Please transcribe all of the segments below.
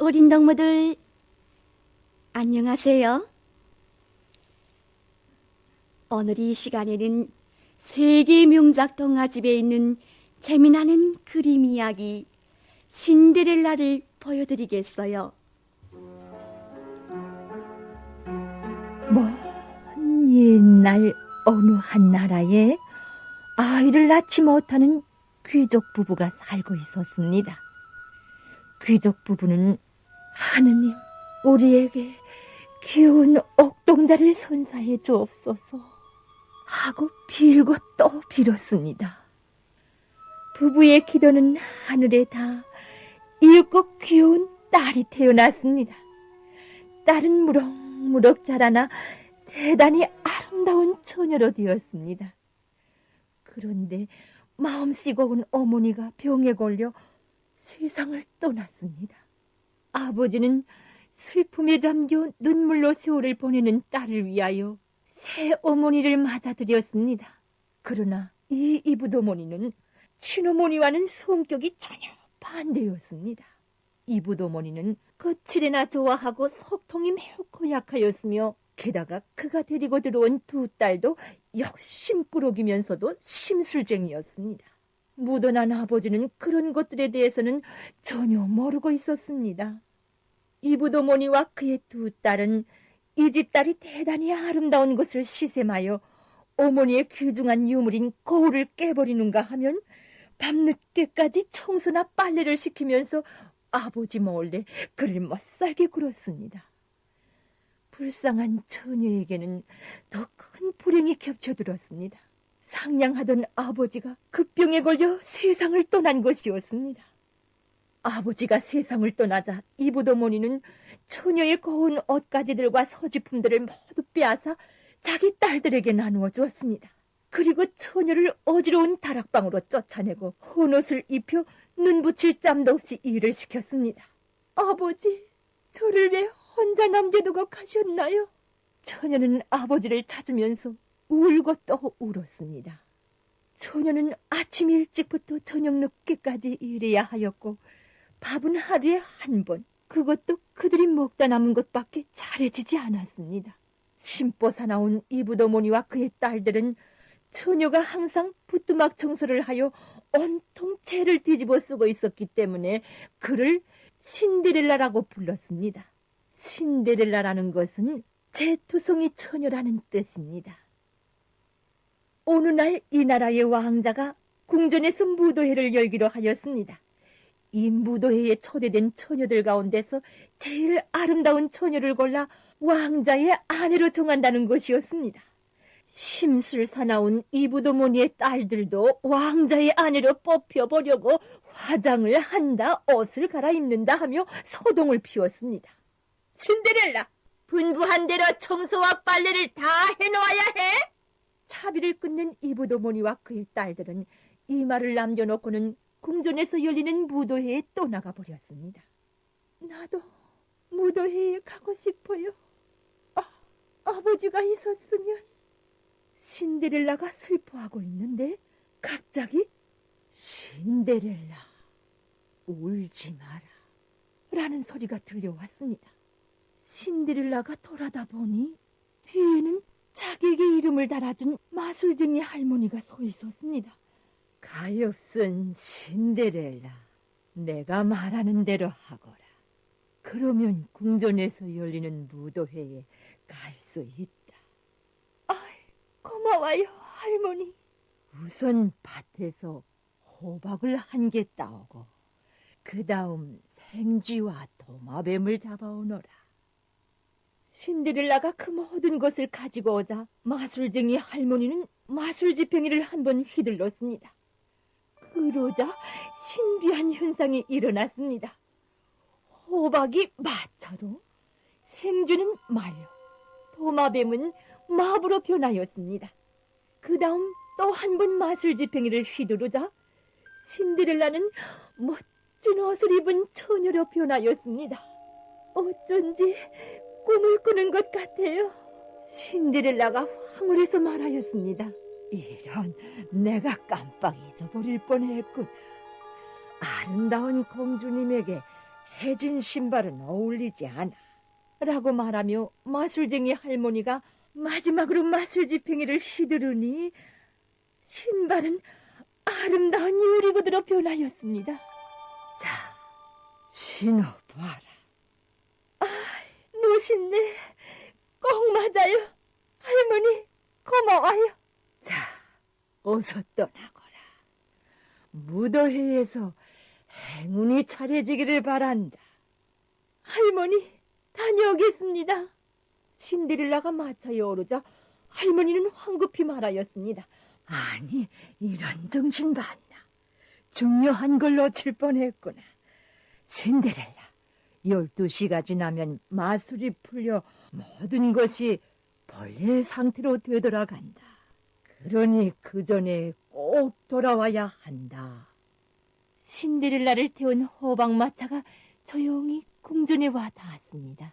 어린 동무들 안녕하세요. 오늘 이 시간에는 세계 명작 동화집에 있는 재미나는 그림 이야기 신데렐라를 보여드리겠어요. 먼 옛날 어느 한 나라에 아이를 낳지 못하는 귀족 부부가 살고 있었습니다. 귀족 부부는 하느님, 우리에게 귀여운 옥동자를 선사해 주옵소서 하고 빌고 또 빌었습니다. 부부의 기도는 하늘에 닿아 이윽고 귀여운 딸이 태어났습니다. 딸은 무럭무럭 자라나 대단히 아름다운 처녀로 되었습니다. 그런데 마음 씨고운 어머니가 병에 걸려 세상을 떠났습니다. 아버지는 슬픔에 잠겨 눈물로 세월을 보내는 딸을 위하여 새 어머니를 맞아들였습니다. 그러나 이 이붓어머니는 친어머니와는 성격이 전혀 반대였습니다. 이붓어머니는 거칠이나 좋아하고 소통이 매우 고약하였으며 게다가 그가 데리고 들어온 두 딸도 욕심꾸러기면서도 심술쟁이였습니다. 무던한 아버지는 그런 것들에 대해서는 전혀 모르고 있었습니다. 이붓어머니와 그의 두 딸은 이 집 딸이 대단히 아름다운 것을 시샘하여 어머니의 귀중한 유물인 거울을 깨버리는가 하면 밤늦게까지 청소나 빨래를 시키면서 아버지 몰래 그를 못살게 굴었습니다. 불쌍한 처녀에게는 더 큰 불행이 겹쳐들었습니다. 상냥하던 아버지가 급병에 걸려 세상을 떠난 것이었습니다. 아버지가 세상을 떠나자 이붓어머니는 처녀의 고운 옷가지들과 서지품들을 모두 빼앗아 자기 딸들에게 나누어 주었습니다. 그리고 처녀를 어지러운 다락방으로 쫓아내고 헌옷을 입혀 눈 붙일 짬도 없이 일을 시켰습니다. 아버지, 저를 왜 혼자 남겨두고 가셨나요? 처녀는 아버지를 찾으면서 울고 또 울었습니다. 처녀는 아침 일찍부터 저녁 늦게까지 일해야 하였고 밥은 하루에 한 번, 그것도 그들이 먹다 남은 것밖에 차려지지 않았습니다. 심보 사나운 이붓어머니와 그의 딸들은 처녀가 항상 부뚜막 청소를 하여 온통 채를 뒤집어 쓰고 있었기 때문에 그를 신데렐라라고 불렀습니다. 신데렐라라는 것은 재투성이 처녀라는 뜻입니다. 어느 날 이 나라의 왕자가 궁전에서 무도회를 열기로 하였습니다. 이 무도회에 초대된 처녀들 가운데서 제일 아름다운 처녀를 골라 왕자의 아내로 정한다는 것이었습니다. 심술 사나운 이붓어머니의 딸들도 왕자의 아내로 뽑혀보려고 화장을 한다, 옷을 갈아입는다 하며 소동을 피웠습니다. 신데렐라, 분부한 대로 청소와 빨래를 다 해놓아야 해. 차비를 끊는 이붓어머니와 그의 딸들은 이 말을 남겨놓고는 궁전에서 열리는 무도회에 떠나가 버렸습니다. 나도 무도회에 가고 싶어요. 아버지가 있었으면. 신데렐라가 슬퍼하고 있는데 갑자기 신데렐라, 울지 마라 라는 소리가 들려왔습니다. 신데렐라가 돌아다 보니 뒤에는 자기에게 이름을 달아준 마술쟁이 할머니가 서 있었습니다. 가엾은 신데렐라, 내가 말하는 대로 하거라. 그러면 궁전에서 열리는 무도회에 갈 수 있다. 고마워요, 할머니. 우선 밭에서 호박을 한 개 따오고 그 다음 생쥐와 도마뱀을 잡아오너라. 신데렐라가 그 모든 것을 가지고 오자 마술쟁이 할머니는 마술지팽이를 한번 휘둘렀습니다. 그러자 신비한 현상이 일어났습니다. 호박이 마차로, 생쥐는 말로, 도마뱀은 마부로 변하였습니다. 그 다음 또 한 번 마술지팽이를 휘두르자 신데렐라는 멋진 옷을 입은 처녀로 변하였습니다. 어쩐지 꿈을 꾸는 것 같아요. 신데렐라가 황홀해서 말하였습니다. 이런, 내가 깜빡 잊어버릴 뻔했군. 아름다운 공주님에게 해진 신발은 어울리지 않아. 라고 말하며 마술쟁이 할머니가 마지막으로 마술지팽이를 휘두르니 신발은 아름다운 유리구두로 변하였습니다. 자, 신어봐라. 멋있네. 꼭 맞아요. 할머니, 고마워요. 자, 어서 떠나거라. 무더회에서 행운이 차려지기를 바란다. 할머니, 다녀오겠습니다. 신데렐라가 마차에 오르자 할머니는 황급히 말하였습니다. 아니, 이런 정신 봤나. 중요한 걸 놓칠 뻔했구나. 신데렐라, 12시가 지나면 마술이 풀려 모든 것이 본래의 상태로 되돌아간다. 그러니 그 전에 꼭 돌아와야 한다. 신데렐라를 태운 호박마차가 조용히 궁전에 와 닿았습니다.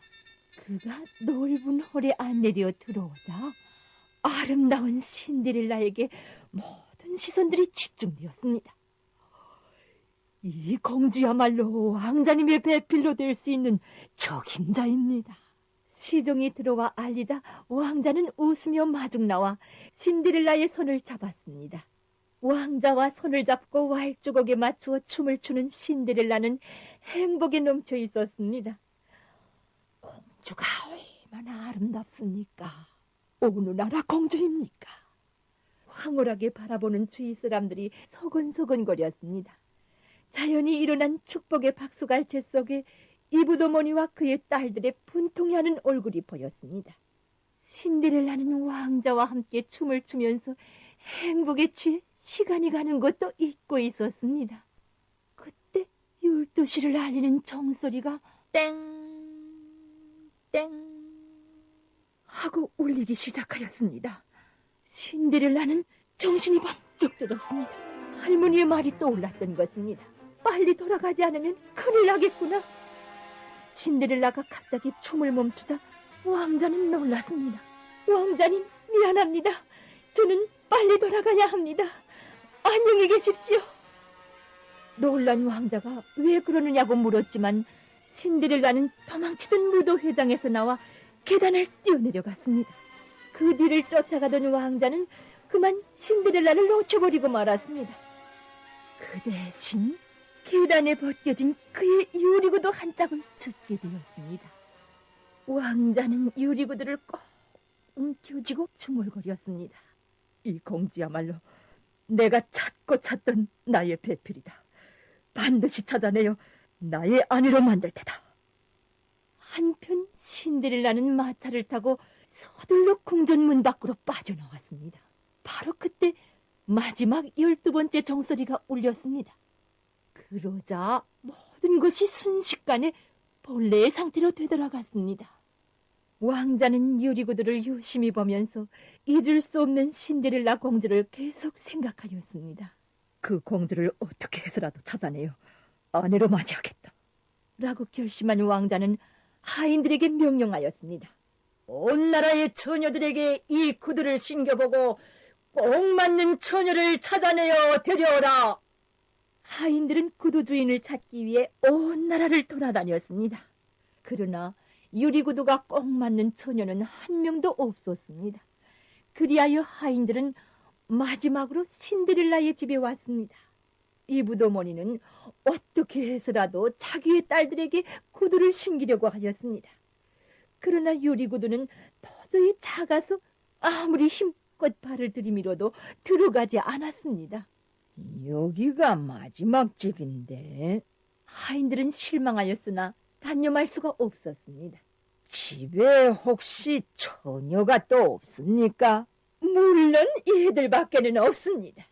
그가 넓은 홀에 안내되어 들어오자 아름다운 신데렐라에게 모든 시선들이 집중되었습니다. 이 공주야말로 왕자님의 배필로 될 수 있는 적임자입니다. 시종이 들어와 알리자 왕자는 웃으며 마중 나와 신데렐라의 손을 잡았습니다. 왕자와 손을 잡고 왈주곡에 맞추어 춤을 추는 신데렐라는 행복에 넘쳐 있었습니다. 공주가 얼마나 아름답습니까? 어느 나라 공주입니까? 황홀하게 바라보는 주위 사람들이 서근서근거렸습니다. 자연히 일어난 축복의 박수갈채 속에 이브도머니와 그의 딸들의 분통해하는 얼굴이 보였습니다. 신데렐라는 왕자와 함께 춤을 추면서 행복에 취해 시간이 가는 것도 잊고 있었습니다. 그때 12시를 알리는 종소리가 땡, 땡 하고 울리기 시작하였습니다. 신데렐라는 정신이 번쩍 들었습니다. 할머니의 말이 떠올랐던 것입니다. 빨리 돌아가지 않으면 큰일 나겠구나. 신데렐라가 갑자기 춤을 멈추자 왕자는 놀랐습니다. 왕자님, 미안합니다. 저는 빨리 돌아가야 합니다. 안녕히 계십시오. 놀란 왕자가 왜 그러느냐고 물었지만 신데렐라는 도망치던 무도회장에서 나와 계단을 뛰어내려갔습니다. 그 뒤를 쫓아가던 왕자는 그만 신데렐라를 놓쳐버리고 말았습니다. 그 대신 계단에 벗겨진 그의 유리구두 한 짝을 줍게 되었습니다. 왕자는 유리구두를 꼭 움켜쥐고 중얼거렸습니다. 이 공주야말로 내가 찾고 찾던 나의 배필이다. 반드시 찾아내어 나의 아내로 만들 테다. 한편 신데렐라는 마차를 타고 서둘러 궁전 문 밖으로 빠져나왔습니다. 바로 그때 마지막 12번째 종소리가 울렸습니다. 그러자 모든 것이 순식간에 본래의 상태로 되돌아갔습니다. 왕자는 유리구두를 유심히 보면서 잊을 수 없는 신데렐라 공주를 계속 생각하였습니다. 그 공주를 어떻게 해서라도 찾아내어 아내로 맞이하겠다. 라고 결심한 왕자는 하인들에게 명령하였습니다. 온 나라의 처녀들에게 이 구두를 신겨보고 꼭 맞는 처녀를 찾아내어 데려오라. 하인들은 구두 주인을 찾기 위해 온 나라를 돌아다녔습니다. 그러나 유리구두가 꼭 맞는 처녀는 한 명도 없었습니다. 그리하여 하인들은 마지막으로 신데렐라의 집에 왔습니다. 이브도머니는 어떻게 해서라도 자기의 딸들에게 구두를 신기려고 하였습니다. 그러나 유리구두는 도저히 작아서 아무리 힘껏 발을 들이밀어도 들어가지 않았습니다. 여기가 마지막 집인데. 하인들은 실망하였으나 단념할 수가 없었습니다. 집에 혹시 처녀가 또 없습니까? 물론 얘들밖에는 없습니다.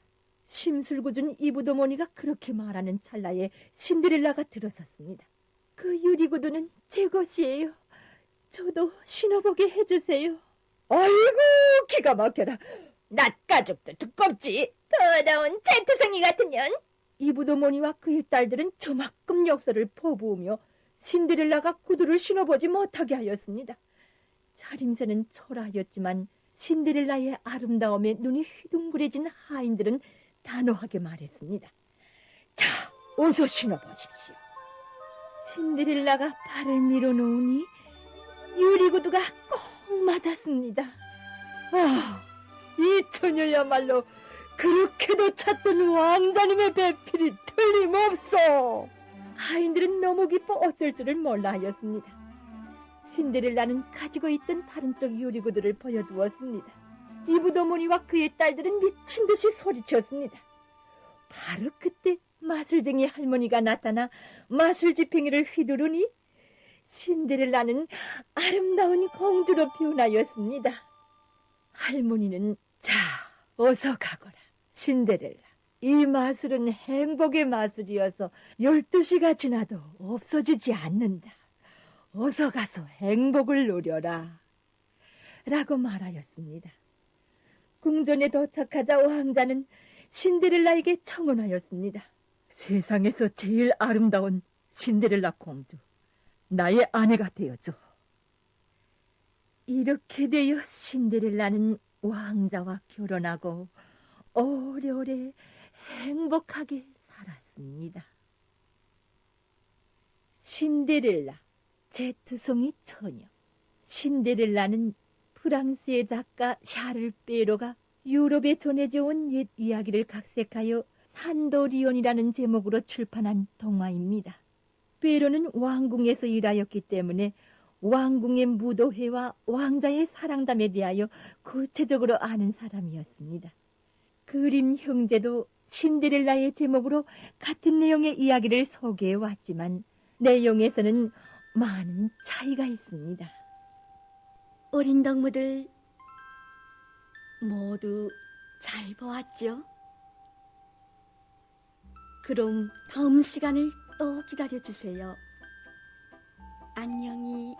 심술궂은 이브도머니가 그렇게 말하는 찰나에 신데렐라가 들어섰습니다. 그 유리구두는 제 것이에요. 저도 신어보게 해주세요. 아이고, 기가 막혀라. 낯가죽도 두껍지. 더러운 제트성이 같은 년. 이브도머니와 그의 딸들은 저만큼 역사를 퍼부으며 신데렐라가 구두를 신어보지 못하게 하였습니다. 차림새는 초라하였지만 신데렐라의 아름다움에 눈이 휘둥그레진 하인들은 단호하게 말했습니다. 자, 어서 신어보십시오. 신데렐라가 발을 밀어놓으니 유리구두가 꼭 맞았습니다. 아, 이 처녀야말로 그렇게도 찾던 왕자님의 배필이 틀림없어. 하인들은 너무 기뻐 어쩔 줄을 몰라 하였습니다. 신데렐라는 가지고 있던 다른 쪽 유리구두를 보여주었습니다. 이브도모니와 그의 딸들은 미친 듯이 소리쳤습니다. 바로 그때 마술쟁이 할머니가 나타나 마술지팽이를 휘두르니 신데렐라는 아름다운 공주로 변하였습니다. 할머니는 자, 어서 가거라. 신데렐라, 이 마술은 행복의 마술이어서 12시가 지나도 없어지지 않는다. 어서 가서 행복을 누려라. 라고 말하였습니다. 궁전에 도착하자 왕자는 신데렐라에게 청혼하였습니다. 세상에서 제일 아름다운 신데렐라 공주, 나의 아내가 되어줘. 이렇게 되어 신데렐라는 왕자와 결혼하고 오래오래 행복하게 살았습니다. 신데렐라, 제투성이 처녀. 신데렐라는 프랑스의 작가 샤를 베로가 유럽에 전해져온 옛 이야기를 각색하여 산도리온이라는 제목으로 출판한 동화입니다. 베로는 왕궁에서 일하였기 때문에 왕궁의 무도회와 왕자의 사랑담에 대하여 구체적으로 아는 사람이었습니다. 그림 형제도 신데렐라의 제목으로 같은 내용의 이야기를 소개해 왔지만 내용에서는 많은 차이가 있습니다. 어린 덕무들 모두 잘 보았죠? 그럼 다음 시간을 또 기다려주세요. 안녕히